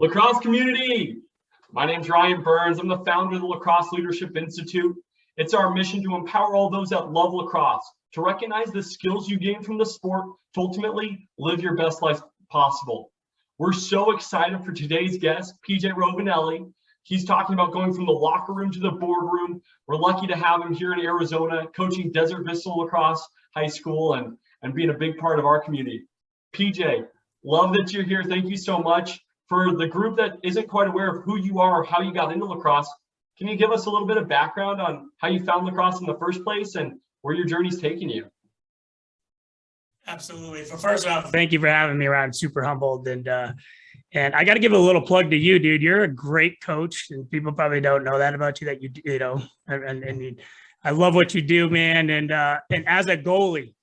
Lacrosse community, my name's Ryan Berns. I'm the founder of the Lacrosse Leadership Institute. It's our mission to empower all those that love lacrosse, to recognize the skills you gain from the sport, to ultimately live your best life possible. We're so excited for today's guest, PJ Rovinelli. He's talking about going from the locker room to the boardroom. We're lucky to have him here in Arizona, coaching Desert Vista Lacrosse High School and being a big part of our community. PJ, love that you're here. Thank you so much. For the group that isn't quite aware of who you are or how you got into lacrosse, can you give us a little bit of background on how you found lacrosse in the first place and where your journey's taking you? Absolutely. First off, thank you for having me around. Super humbled. And I got to give a little plug to you, dude. You're a great coach, and people probably don't know that about you, that you know, and I love what you do, man. And as a goalie,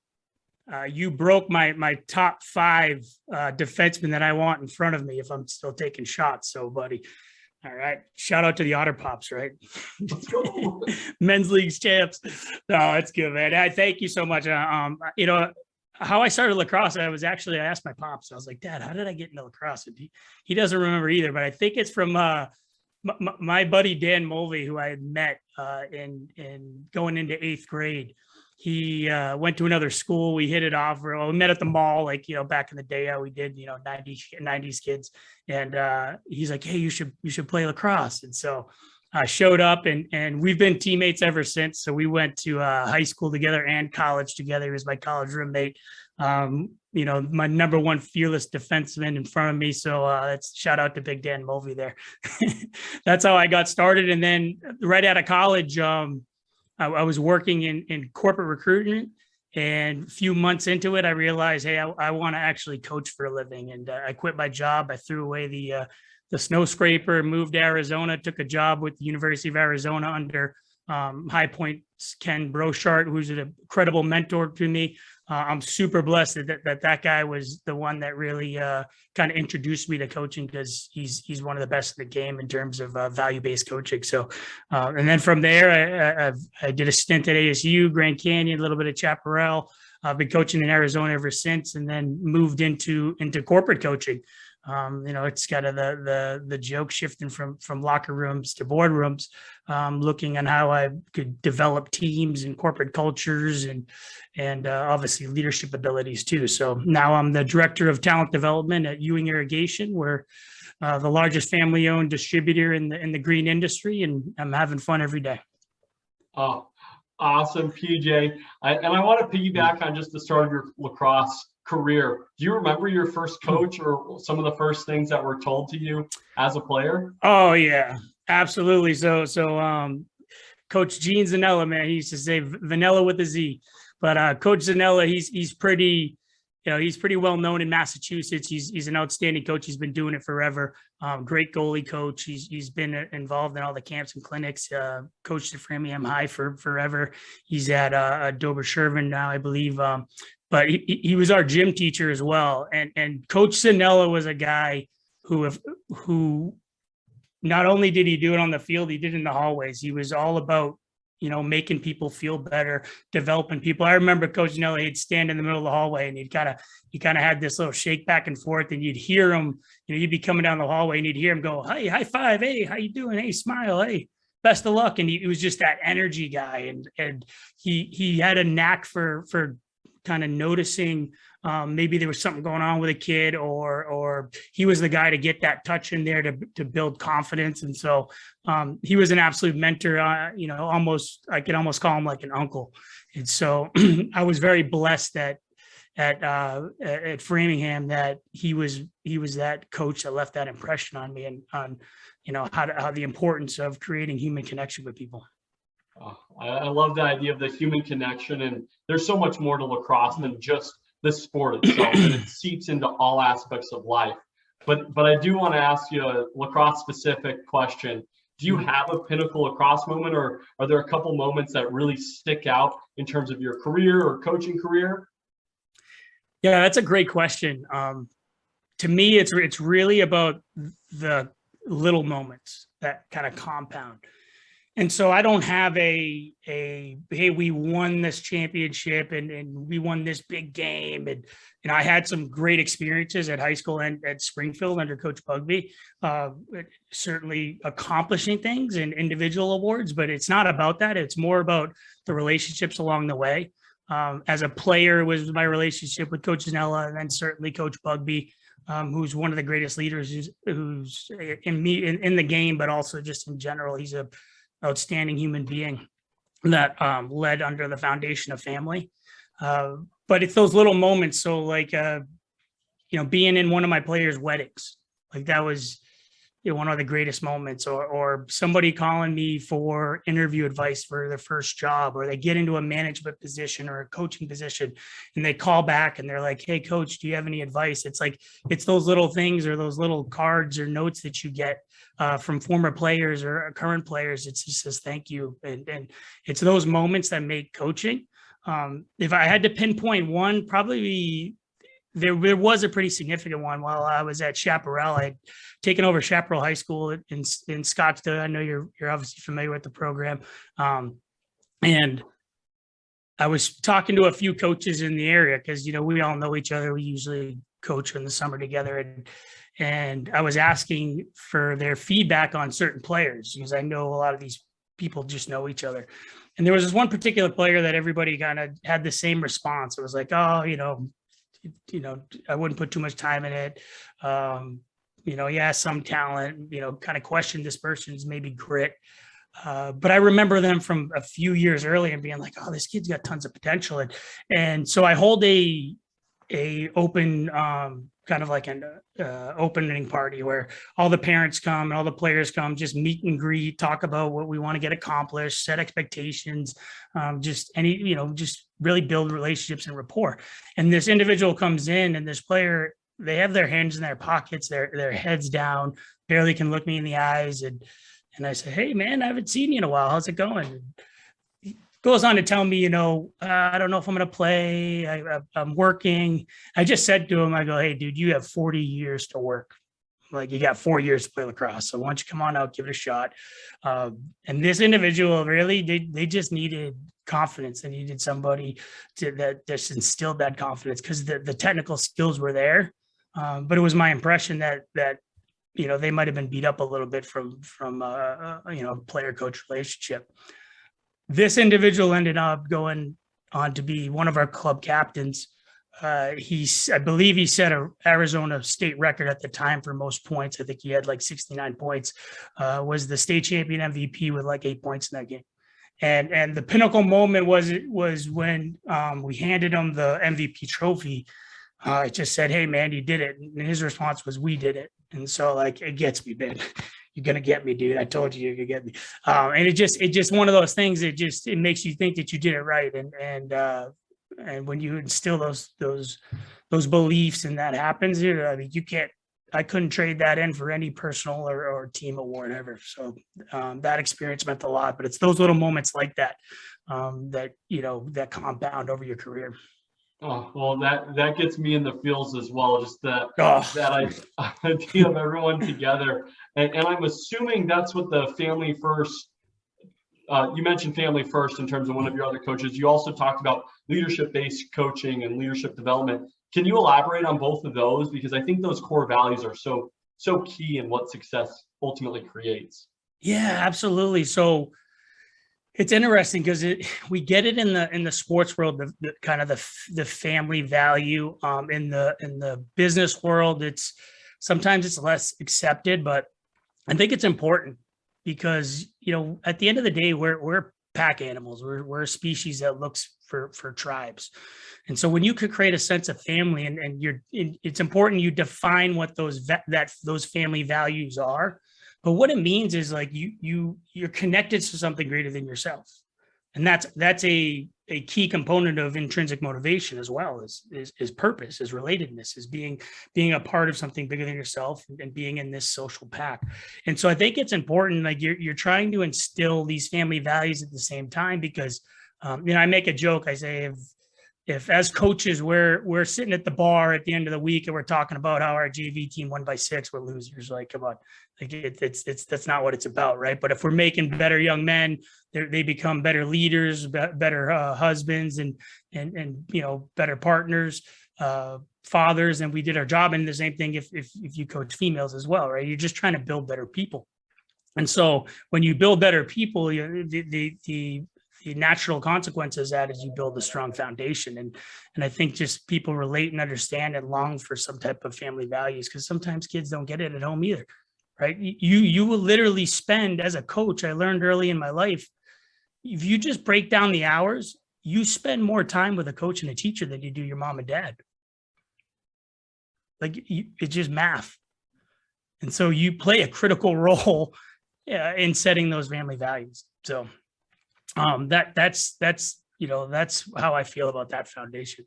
you broke my top 5 defensemen that I want in front of me if I'm still taking shots. So, buddy, all right. Shout out to the Otter Pops, right? Let's go. Men's leagues champs. No, that's good, man. I thank you so much. You know, how I started lacrosse, I asked my pops. I was like, Dad, how did I get into lacrosse? And he doesn't remember either, but I think it's from my buddy Dan Mulvey, who I had met in going into 8th grade. He went to another school. We hit it off. We met at the mall, like, you know, back in the day, how we did, you know, 90s kids. And he's like, hey, you should play lacrosse. And so I showed up, and we've been teammates ever since. So we went to high school together and college together. He was my college roommate. You know, my number 1 fearless defenseman in front of me. So that's shout out to Big Dan Mulvey there. That's how I got started. And then right out of college, I was working in corporate recruitment, and a few months into it, I realized, hey, I want to actually coach for a living. And I quit my job. I threw away the snow scraper, moved to Arizona, took a job with the University of Arizona under High Point's Ken Brochart, who's an incredible mentor to me. I'm super blessed that guy was the one that really kind of introduced me to coaching, because he's one of the best in the game in terms of value-based coaching. So, and then from there, I did a stint at ASU, Grand Canyon, a little bit of Chaparral. I've been coaching in Arizona ever since, and then moved into corporate coaching. You know, it's kind of the joke shifting from locker rooms to boardrooms, looking on how I could develop teams and corporate cultures and obviously leadership abilities too. So now I'm the director of talent development at Ewing Irrigation. We're the largest family-owned distributor in the green industry, and I'm having fun every day. Oh, awesome, PJ. And I want to piggyback on just the start of your lacrosse career. Do you remember your first coach or some of the first things that were told to you as a player? Oh yeah, absolutely. So Coach Gene Zanella, man, he used to say vanilla with a Z, but Coach Zanella, he's pretty, you know, he's pretty well known in Massachusetts. He's an outstanding coach. He's been doing it forever. Great goalie coach. He's been involved in all the camps and clinics. Coached at Framingham High for forever. He's at Dover Sherman now, I believe. But he was our gym teacher as well. And Coach Zanella was a guy who not only did he do it on the field, he did it in the hallways. He was all about, you know, making people feel better, developing people. I remember Coach Zanella, he'd stand in the middle of the hallway, and he kind of had this little shake back and forth, and you'd hear him, you know, you'd be coming down the hallway and you'd hear him go, hey, high five, hey, how you doing? Hey, smile, hey, best of luck. And he was just that energy guy. And he had a knack for kind of noticing maybe there was something going on with a kid, or he was the guy to get that touch in there to build confidence. And so he was an absolute mentor, you know, I could almost call him like an uncle. And so I was very blessed at Framingham that he was that coach that left that impression on me, and on, you know, how the importance of creating human connection with people. Oh, I love the idea of the human connection, and there's so much more to lacrosse than just the sport itself, and it seeps into all aspects of life. But I do want to ask you a lacrosse specific question. Do you have a pinnacle lacrosse moment, or are there a couple moments that really stick out in terms of your career or coaching career? Yeah, that's a great question. To me, it's really about the little moments that kind of compound. And so I don't have hey, we won this championship and we won this big game. And I had some great experiences at high school and at Springfield under Coach Bugby, certainly accomplishing things and individual awards, but it's not about that. It's more about the relationships along the way. As a player was my relationship with Coach Zanella, and then certainly Coach Bugby, who's one of the greatest leaders who's in the game, but also just in general. He's a outstanding human being that led under the foundation of family. But it's those little moments. So like, being in one of my players' weddings, like that was one of the greatest moments, or somebody calling me for interview advice for their first job, or they get into a management position or a coaching position and they call back and they're like, hey coach, do you have any advice? It's like, it's those little things or those little cards or notes that you get from former players or current players. It just says, thank you. And it's those moments that make coaching. If I had to pinpoint one, probably there was a pretty significant one while I was at Chaparral. I'd taken over Chaparral High School in Scottsdale. I know you're obviously familiar with the program. And I was talking to a few coaches in the area because, we all know each other. We usually coach in the summer together. And I was asking for their feedback on certain players because I know a lot of these people just know each other. And there was this one particular player that everybody kind of had the same response. It was like, oh, I wouldn't put too much time in it. He has some talent, kind of question this person's maybe grit. But I remember them from a few years earlier and being like, oh, this kid's got tons of potential. And so I hold a open, kind of like an opening party where all the parents come and all the players come, just meet and greet, talk about what we want to get accomplished, set expectations, just really build relationships and rapport. And this individual comes in and this player, they have their hands in their pockets, their heads down, barely can look me in the eyes. And I said, hey man, I haven't seen you in a while. How's it going? And he goes on to tell me, I don't know if I'm going to play. I'm working. I just said to him, I go, hey dude, you have 40 years to work. Like you got 4 years to play lacrosse. So why don't you come on out, give it a shot. And this individual really, they just needed confidence. They needed somebody that just instilled that confidence because the technical skills were there. But it was my impression that they might've been beat up a little bit from player coach relationship. This individual ended up going on to be one of our club captains. I believe he set a Arizona state record at the time for most points. I think he had like 69 points, was the state champion MVP with like 8 points in that game. And the pinnacle moment was when we handed him the MVP trophy. I just said, hey man, you did it. And his response was, we did it. And so like, it gets me, man. You're going to get me, dude. I told you you're going to get me. And it just one of those things. It makes you think that you did it right. And when you instill those beliefs and that happens, I couldn't trade that in for any personal or team award ever. So that experience meant a lot, but it's those little moments like that, that compound over your career. Oh, well, that gets me in the feels as well. Just that idea of everyone together. And I'm assuming that's what the family first, you mentioned family first in terms of one of your other coaches. You also talked about leadership-based coaching and leadership development. Can you elaborate on both of those? Because I think those core values are so key in what success ultimately creates. Yeah, absolutely. So it's interesting because we get it in the sports world, the kind of the family value. In the business world, sometimes it's less accepted, but I think it's important because at the end of the day, we're pack animals. We're a species that looks for tribes, and so when you could create a sense of family, and it's important you define what those family values are. But what it means is like you're connected to something greater than yourself. And that's a key component of intrinsic motivation as well is purpose, is relatedness, is being a part of something bigger than yourself and being in this social pack. And so I think it's important, like you're trying to instill these family values at the same time because, I make a joke. I say, if as coaches we're sitting at the bar at the end of the week and we're talking about how our JV team won by 6, we're losers. Like, come on, like it's that's not what it's about, right? But if we're making better young men, they become better leaders, better husbands, and better partners, fathers, and we did our job. And the same thing if you coach females as well, right? You're just trying to build better people. And so when you build better people, the natural consequences of that is you build a strong foundation. And I think just people relate and understand and long for some type of family values, because sometimes kids don't get it at home either, right? You will literally spend, as a coach, I learned early in my life, if you just break down the hours, you spend more time with a coach and a teacher than you do your mom and dad. Like, it's just math. And so you play a critical role in setting those family values. So that's how I feel about that foundation.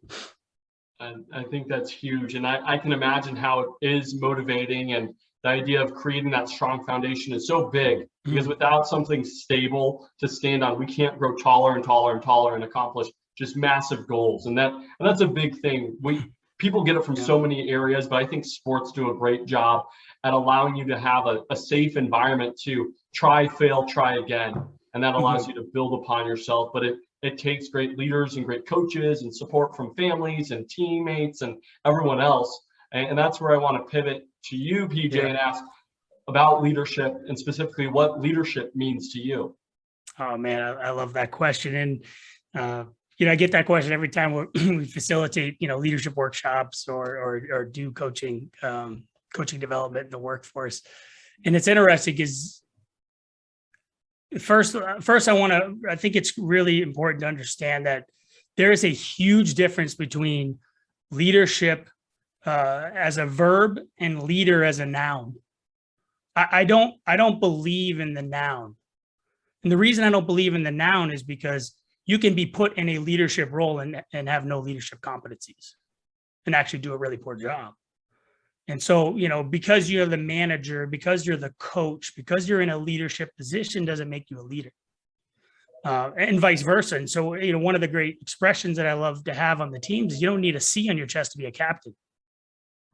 And I think that's huge. And I can imagine how it is motivating, and the idea of creating that strong foundation is so big, because without something stable to stand on, we can't grow taller and taller and taller and accomplish just massive goals. And that's a big thing. People get it from so many areas, but I think sports do a great job at allowing you to have a safe environment to try, fail, try again. And that allows you to build upon yourself. But it takes great leaders and great coaches and support from families and teammates and everyone else. And that's where I want to pivot to you, PJ, and ask about leadership, and specifically what leadership means to you. Oh man, I love that question. And I get that question every time we facilitate, leadership workshops or do coaching development in the workforce. And it's interesting because first I think it's really important to understand that there is a huge difference between leadership as a verb and leader as a noun. I don't believe in the noun. And the reason I don't believe in the noun is because you can be put in a leadership role and have no leadership competencies and actually do a really poor job. And so, because you're the manager, because you're the coach, because you're in a leadership position doesn't make you a leader, and vice versa. And so, one of the great expressions that I love to have on the teams is you don't need a C on your chest to be a captain,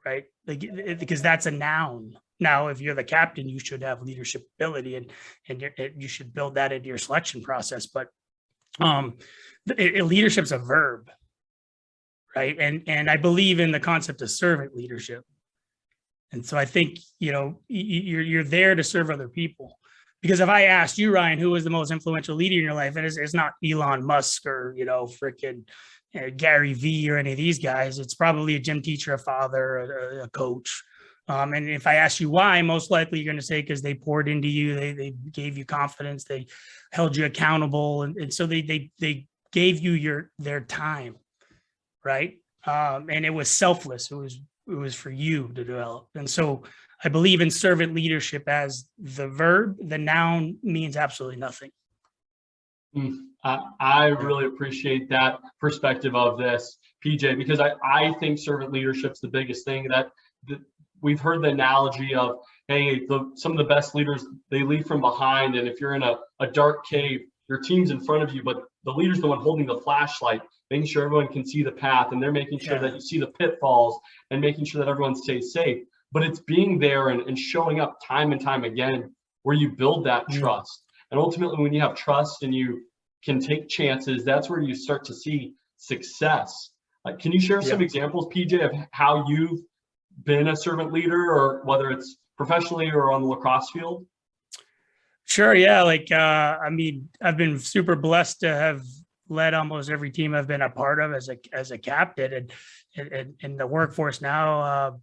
right? Because that's a noun. Now, if you're the captain, you should have leadership ability, and you should build that into your selection process. But leadership's a verb, right? And I believe in the concept of servant leadership. And so I think, you're there to serve other people. Because if I asked you, Ryan, who was the most influential leader in your life, and it's not Elon Musk or, freaking Gary Vee or any of these guys, it's probably a gym teacher, a father, a coach. And if I ask you why, most likely you're going to say because they poured into you, they gave you confidence, they held you accountable, and so they gave you their time, right? And it was selfless. It was for you to develop. And so I believe in servant leadership as the verb. The noun means absolutely nothing. I really appreciate that perspective of this, PJ, because I think servant leadership's the biggest thing. That we've heard the analogy of, hey, some of the best leaders, they lead from behind. And if you're in a dark cave, your team's in front of you, but the leader's the one holding the flashlight, making sure everyone can see the path, and they're making sure that you see the pitfalls and making sure that everyone stays safe. But it's being there and showing up time and time again where you build that trust. And ultimately, when you have trust and you can take chances, that's where you start to see success. Can you share some examples, PJ, of how you've been a servant leader, or whether it's professionally or on the lacrosse field? Sure. Yeah. I've been super blessed to have led almost every team I've been a part of as a captain, and in the workforce now,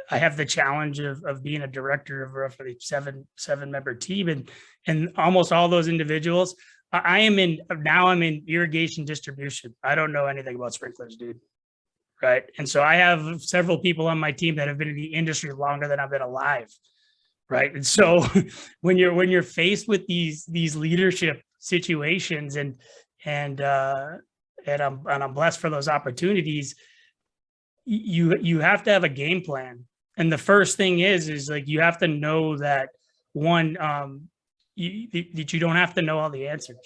I have the challenge of being a director of a roughly seven member team, and almost all those individuals. I'm in irrigation distribution. I don't know anything about sprinklers, dude. Right. And so I have several people on my team that have been in the industry longer than I've been alive. Right. And so when you're faced with these leadership situations, and I'm blessed for those opportunities, you have to have a game plan. And the first thing is like, you have to know that that you don't have to know all the answers.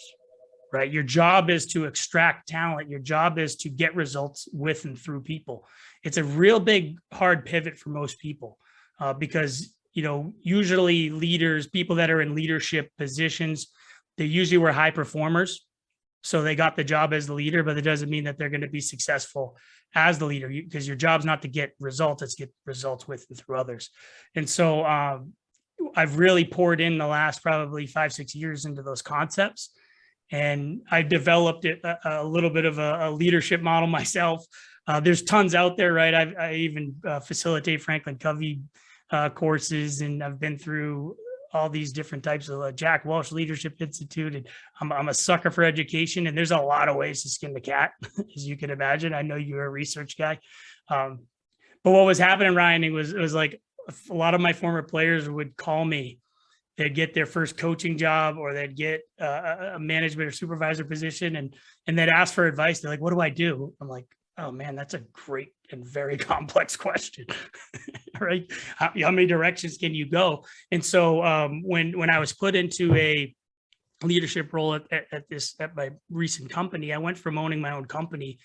right? Your job is to extract talent. Your job is to get results with and through people. It's a real big, hard pivot for most people because, usually leaders, people that are in leadership positions, they usually were high performers. So they got the job as the leader, but it doesn't mean that they're going to be successful as the leader, because your job's not to get results, it's get results with and through others. And so I've really poured in the last probably 5-6 years into those concepts. And I developed a little bit of a leadership model myself. There's tons out there, right? I even facilitate Franklin Covey courses, and I've been through all these different types of Jack Welch Leadership Institute. And I'm a sucker for education, and there's a lot of ways to skin the cat, as you can imagine. I know you're a research guy. But what was happening, Ryan, it was like a lot of my former players would call me. They'd get their first coaching job, or they'd get a management or supervisor position, and they'd ask for advice. They're like, "What do I do?" I'm like, "Oh man, that's a great and very complex question." Right? How many directions can you go? And so when I was put into a leadership role at my recent company, I went from owning my own company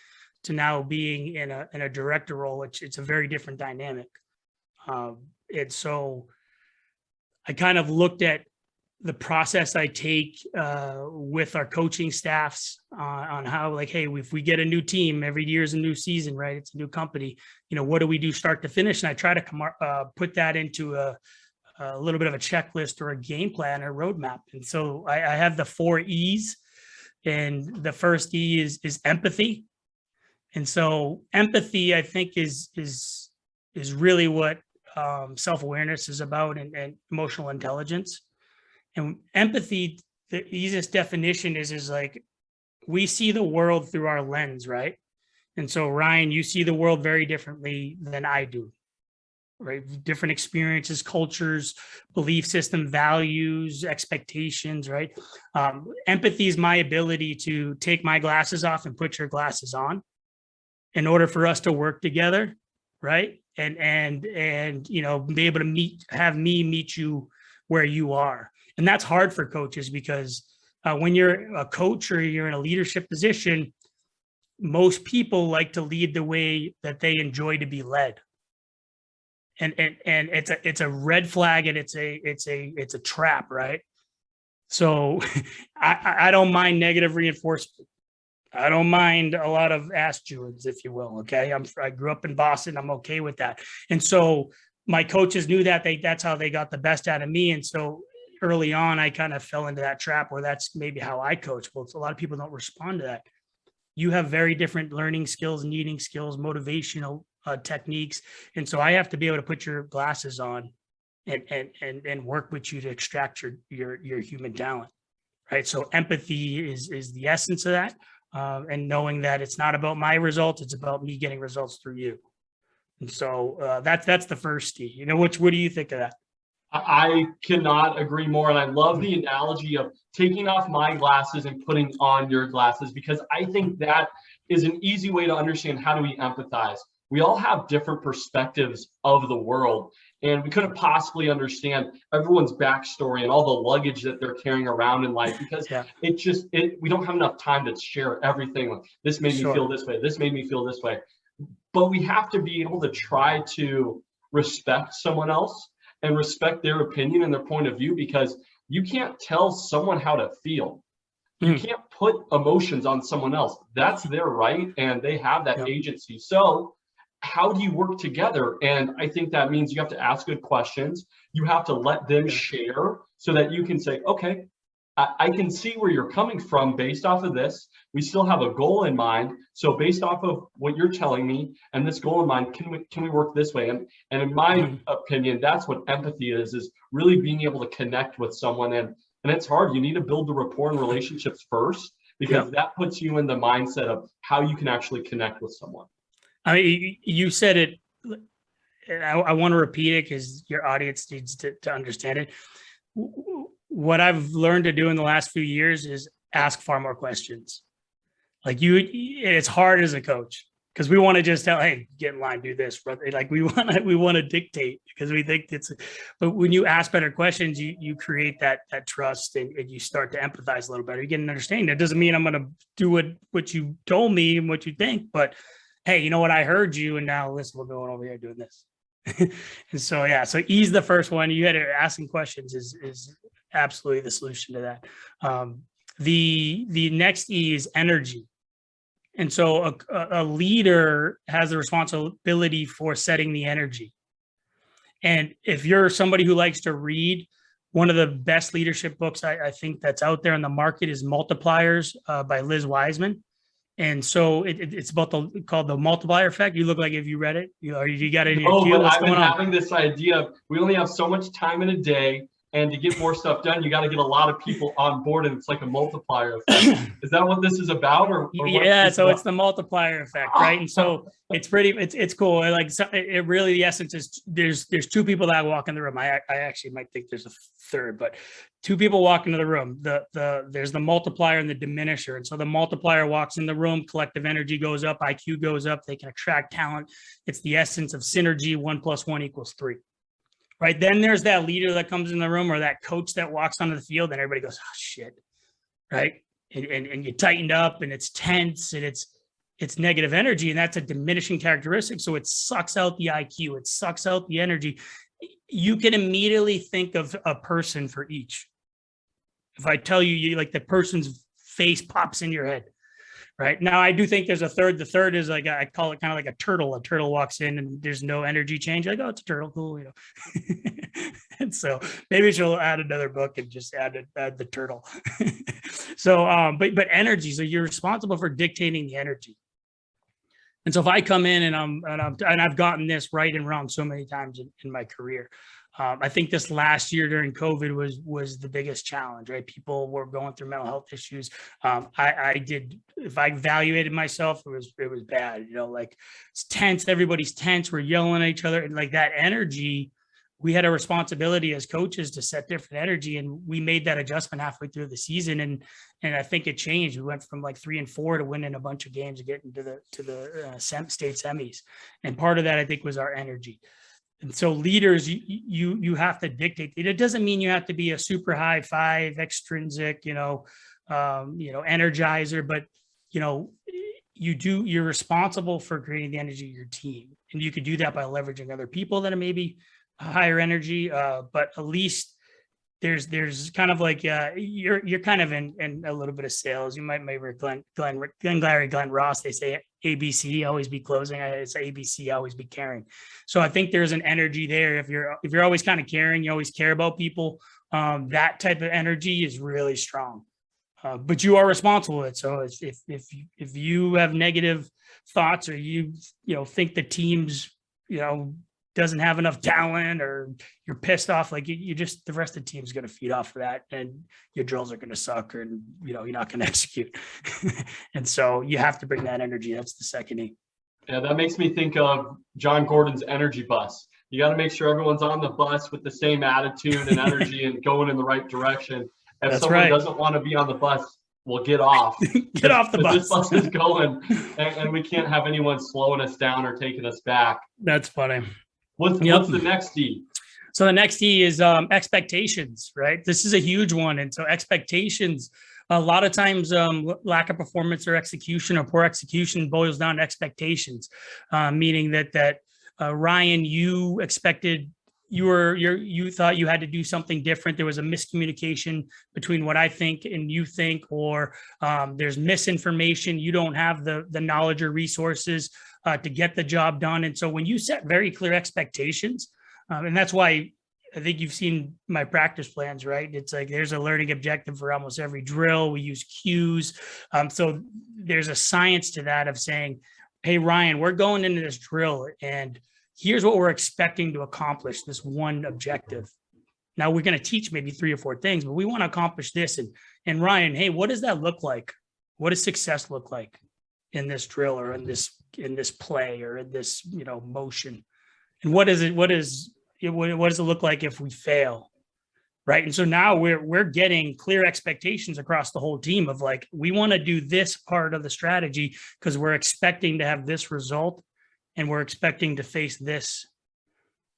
to now being in a director role, which it's a very different dynamic. And so I kind of looked at the process I take with our coaching staffs on how, like, hey, if we get a new team, every year is a new season, right? It's a new company. What do we do start to finish? And I try to put that into a little bit of a checklist or a game plan or roadmap. And so I have the 4 E's, and the first E is empathy. And so empathy, I think, is really what self-awareness is about, and emotional intelligence. And empathy, the easiest definition is like, we see the world through our lens, right? And so, Ryan, you see the world very differently than I do, right? Different experiences, cultures, belief system, values, expectations, right? Empathy is my ability to take my glasses off and put your glasses on in order for us to work together, right? And be able to have me meet you where you are. And that's hard for coaches, because when you're a coach or you're in a leadership position, most people like to lead the way that they enjoy to be led. And it's a red flag, and it's a trap, right? So I don't mind negative reinforcement. I don't mind a lot of ass chewings, if you will. Okay. I grew up in Boston. I'm okay with that. And so my coaches knew that that's how they got the best out of me. And so early on, I kind of fell into that trap where that's maybe how I coach. Well, a lot of people don't respond to that. You have very different learning skills, needing skills, motivational techniques. And so I have to be able to put your glasses on and work with you to extract your human talent. Right. So empathy is the essence of that. And knowing that it's not about my results, it's about me getting results through you. And so that's the first T. What do you think of that? I cannot agree more. And I love the analogy of taking off my glasses and putting on your glasses, because I think that is an easy way to understand how do we empathize. We all have different perspectives of the world, and we couldn't possibly understand everyone's backstory and all the luggage that they're carrying around in life, because we don't have enough time to share everything. Like, this made me feel this way. This made me feel this way. But we have to be able to try to respect someone else and respect their opinion and their point of view, because you can't tell someone how to feel. You can't put emotions on someone else. That's their right, and they have that agency. So how do you work together? And I think that means you have to ask good questions. You have to let them share, so that you can say, okay, I can see where you're coming from based off of this. We still have a goal in mind. So based off of what you're telling me and this goal in mind, can we work this way? And in my opinion, that's what empathy is really being able to connect with someone. And it's hard. You need to build the rapport and relationships first, because that puts you in the mindset of how you can actually connect with someone. I mean, you said it, and I want to repeat it because your audience needs to understand it. What I've learned to do in the last few years is ask far more questions. Like it's hard as a coach, because we want to just tell, hey, get in line, do this, brother. Like we want to dictate because we think it's, but when you ask better questions, you create that trust and you start to empathize a little better. You get an understanding. That doesn't mean I'm going to do what you told me and what you think, but hey, you know what? I heard you, and now listen, we're going over here doing this. And so, yeah, so E's the first one. You had to asking questions is absolutely the solution to that. The next E is energy. And so a leader has the responsibility for setting the energy. And if you're somebody who likes to read, one of the best leadership books I think that's out there in the market is Multipliers by Liz Wiseman. And so it's about called the multiplier effect. You look like if you read it, you got it in your queue. But What's I've been going on? having this idea of we only have so much time in a day, and to get more stuff done, you got to get a lot of people on board, and it's like a multiplier effect. Is that what this is about? Or Yeah, so it's the multiplier effect, right? And so it's cool. Like it really, the essence is there's two people that walk in the room. I actually might think there's a third, but two people walk into the room. There's the multiplier and the diminisher. And so the multiplier walks in the room, collective energy goes up, IQ goes up, they can attract talent. It's the essence of synergy. 1 + 1 = 3. Right. Then there's that leader that comes in the room or that coach that walks onto the field and everybody goes, oh shit. Right. And you tightened up and it's tense and it's negative energy. And that's a diminishing characteristic. So it sucks out the IQ. It sucks out the energy. You can immediately think of a person for each. If I tell you like the person's face pops in your head. Right now, I do think there's a third. The third is like, I call it kind of like a turtle. A turtle walks in and there's no energy change. Like, oh, it's a turtle, cool, you know. And so maybe she'll add another book and just add the turtle. So, but energy. So you're responsible for dictating the energy. And so if I come in and I've gotten this right and wrong so many times in my career. I think this last year during COVID was the biggest challenge, right? People were going through mental health issues. If I evaluated myself, it was bad, you know, like it's tense. Everybody's tense. We're yelling at each other. And like that energy, we had a responsibility as coaches to set different energy. And we made that adjustment halfway through the season. And I think it changed. We went from like 3-4 to winning a bunch of games and getting to the state semis. And part of that, I think, was our energy. And so leaders, you have to dictate it. It doesn't mean you have to be a super high five extrinsic, energizer, but you're responsible for creating the energy of your team. And you can do that by leveraging other people that are maybe higher energy. But at least there's kind of like you're kind of in a little bit of sales. You might remember Glenn Glary, Glenn Ross. They say ABC, always be closing. I say ABC, always be caring. So I think there's an energy there. If you're always kind of caring, you always care about people. That type of energy is really strong. But you are responsible with it. So if you have negative thoughts or you think the team's doesn't have enough talent or you're pissed off, like you just, the rest of the team's going to feed off of that and your drills are going to suck or, you're not going to execute. And so you have to bring that energy. That's the second E. Yeah, that makes me think of John Gordon's energy bus. You got to make sure everyone's on the bus with the same attitude and energy and going in the right direction. If That's someone right. doesn't want to be on the bus, well, get off. Get off the bus. This bus is going and we can't have anyone slowing us down or taking us back. That's funny. What's the next D? So the next D is expectations, right? This is a huge one. And so expectations, a lot of times lack of performance or execution or poor execution boils down to expectations, meaning that Ryan, you expected, you thought you had to do something different. There was a miscommunication between what I think and you think, or there's misinformation. You don't have the knowledge or resources to get the job done. And so when you set very clear expectations, and that's why I think you've seen my practice plans, right? It's like there's a learning objective for almost every drill. We use cues. So there's a science to that of saying, hey, Ryan, we're going into this drill and here's what we're expecting to accomplish, this one objective. Now we're going to teach maybe 3 or 4 things, but we want to accomplish this. And Ryan, hey, what does that look like? What does success look like in this drill or in this play or in this, motion? And what does it look like if we fail? right? And so now we're getting clear expectations across the whole team of like, we want to do this part of the strategy because we're expecting to have this result and we're expecting to face this.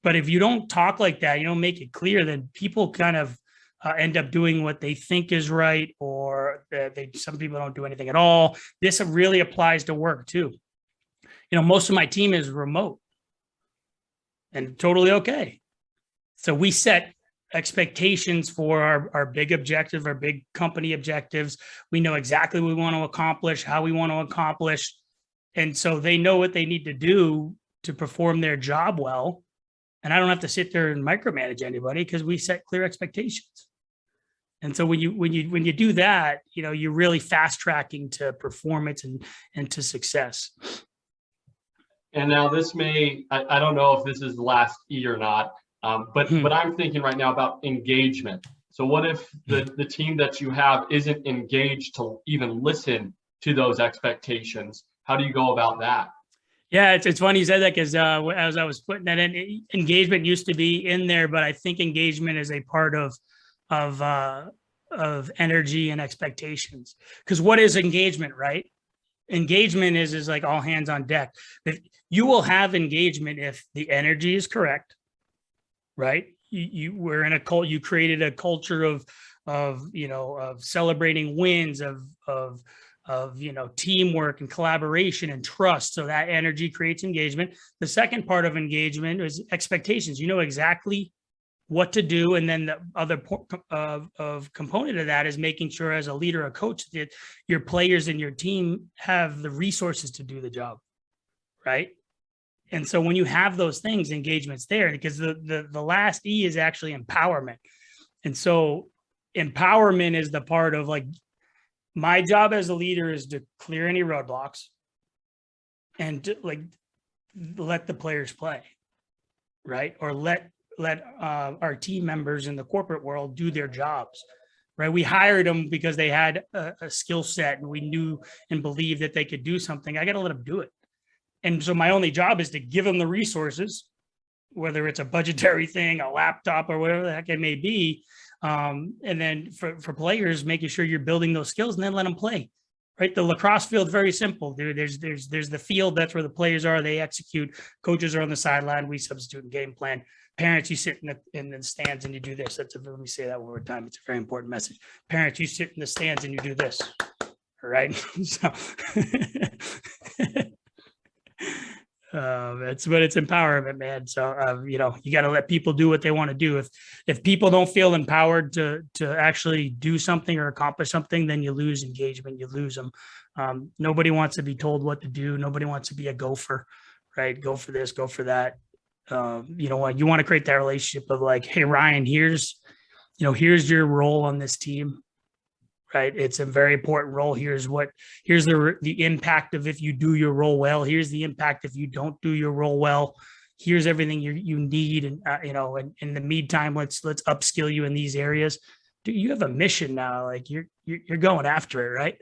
But if you don't talk like that, you don't make it clear, then people kind of end up doing what they think is right, or some people don't do anything at all. This really applies to work too. Most of my team is remote and totally okay. So we set expectations for our big objective, our big company objectives. We know exactly what we want to accomplish, how we want to accomplish. And so they know what they need to do to perform their job well. And I don't have to sit there and micromanage anybody because we set clear expectations. And so when you do that, you're really fast tracking to performance and to success. And now this I don't know if this is the last E or not, but I'm thinking right now about engagement. So what if the team that you have isn't engaged to even listen to those expectations? How do you go about that? Yeah, it's funny you said that because as I was putting that in, engagement used to be in there, but I think engagement is a part of energy and expectations. Because what is engagement, right? Engagement is like all hands on deck. If you will have engagement if the energy is correct, right? We're in a cult. You created a culture of celebrating wins, of teamwork and collaboration and trust. So that energy creates engagement. The second part of engagement is expectations. You know exactly what to do. And then the other component of that is making sure as a leader, a coach, that your players and your team have the resources to do the job. Right. And so when you have those things, engagement's there, because the last E is actually empowerment. And so empowerment is the part of like, my job as a leader is to clear any roadblocks and to, like, let the players play, right? Or let our team members in the corporate world do their jobs, right? We hired them because they had a skill set and we knew and believed that they could do something. I got to let them do it. And so my only job is to give them the resources, whether it's a budgetary thing, a laptop, or whatever the heck it may be. And then for players, making sure you're building those skills and then let them play, right? The lacrosse field, very simple. There's the field. That's where the players are. They execute. Coaches are on the sideline. We substitute and game plan. Parents, you sit in the stands and you do this. Let me say that one more time. It's a very important message. Parents, you sit in the stands and you do this. All right. So it's empowerment, man. So you got to let people do what they want to do. If people don't feel empowered to actually do something or accomplish something, then you lose engagement. You lose them. Nobody wants to be told what to do. Nobody wants to be a gopher, right? Go for this, go for that. You want to create that relationship of like, hey, Ryan, here's your role on this team. Right. It's a very important role. Here's the impact of if you do your role well. Here's the impact if you don't do your role well. Here's everything you need. And, and in the meantime, let's upskill you in these areas. You have a mission now. Like you're going after it. Right.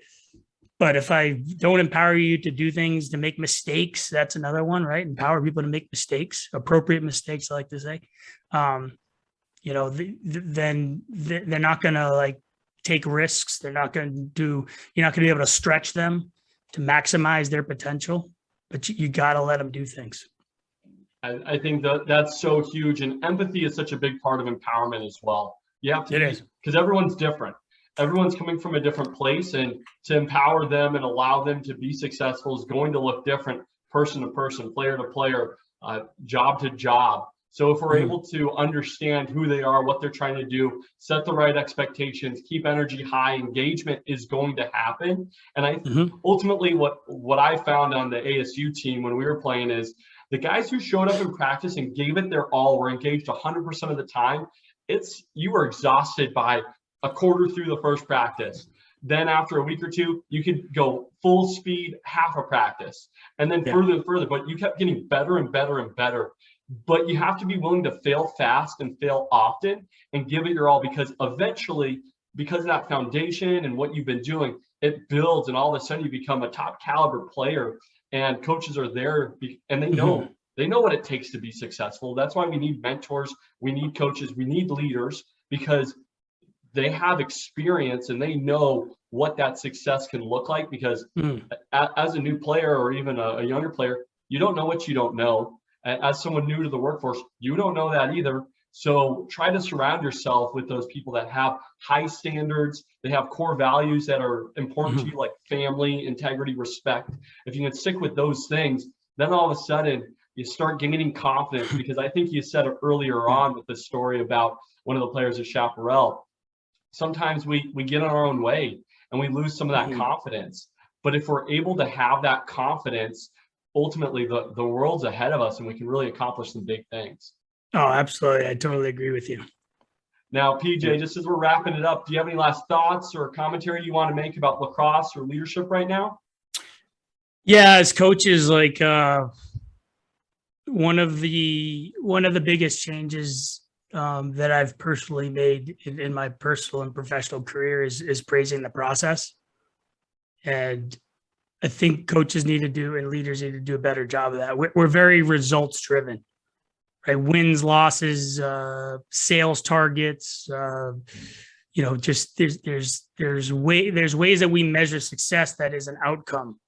But if I don't empower you to do things, to make mistakes, that's another one, right? Empower people to make mistakes, appropriate mistakes, I like to say. Then they're not going to like take risks. You're not going to be able to stretch them to maximize their potential, but you got to let them do things. I think that's so huge. And empathy is such a big part of empowerment as well. You have to, because everyone's different. Everyone's coming from a different place, and to empower them and allow them to be successful is going to look different person to person, player to player, job to job. So if we're able to understand who they are, what they're trying to do, set the right expectations, keep energy high, engagement is going to happen. And I ultimately what I found on the ASU team when we were playing is the guys who showed up in practice and gave it their all, were engaged 100% of the time. You were exhausted by a quarter through the first practice. Then after a week or two, you could go full speed, half a practice, and then further and further, but you kept getting better and better and better. But you have to be willing to fail fast and fail often and give it your all, because eventually, because of that foundation and what you've been doing, it builds, and all of a sudden you become a top caliber player, and coaches are there and they know what it takes to be successful. That's why we need mentors, we need coaches, we need leaders because they have experience and they know what that success can look like. Because as a new player or even a younger player, you don't know what you don't know. As someone new to the workforce, you don't know that either. So try to surround yourself with those people that have high standards. They have core values that are important to you, like family, integrity, respect. If you can stick with those things, then all of a sudden you start gaining confidence. Because I think you said it earlier on with the story about one of the players at Chaparral. Sometimes we get in our own way and we lose some of that confidence. But if we're able to have that confidence, ultimately the world's ahead of us and we can really accomplish some big things. Oh, absolutely. I totally agree with you. Now, PJ, just as we're wrapping it up, do you have any last thoughts or commentary you want to make about lacrosse or leadership right now? Yeah, as coaches, like one of the biggest changes that I've personally made in my personal and professional career is praising the process. And I think coaches need to do and leaders need to do a better job of that. We're very results driven, right? Wins, losses, sales targets, just there's ways that we measure success that is an outcome.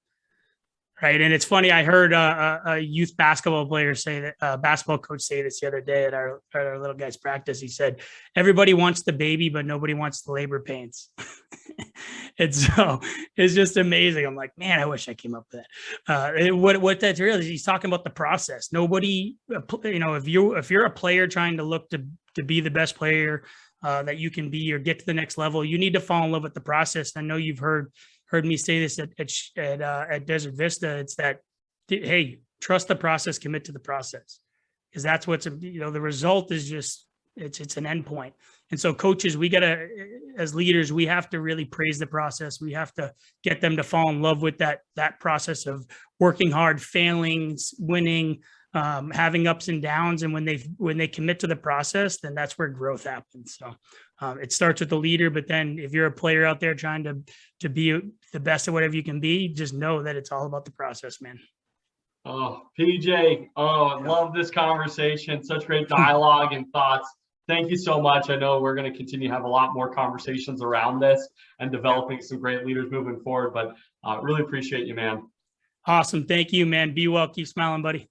Right. And it's funny, I heard a youth basketball player say that basketball coach say this the other day at our little guy's practice. He said, everybody wants the baby, but nobody wants the labor pains. And so it's just amazing. I'm like, man, I wish I came up with that. What that's really, he's talking about the process. Nobody, if you're a player trying to look to be the best player that you can be or get to the next level, you need to fall in love with the process. I know you've heard me say this at Desert Vista. It's that, hey, trust the process, commit to the process, because that's what's, the result is just, it's an end point. And so coaches, we gotta, as leaders, we have to really praise the process. We have to get them to fall in love with that process of working hard, failing, winning, having ups and downs. And when they commit to the process, then that's where growth happens. So it starts with the leader, but then if you're a player out there trying to be the best at whatever you can be, just know that it's all about the process, man. Oh, PJ, I love this conversation. Such great dialogue and thoughts. Thank you so much. I know we're going to continue to have a lot more conversations around this and developing some great leaders moving forward, but really appreciate you, man. Awesome. Thank you, man. Be well. Keep smiling, buddy.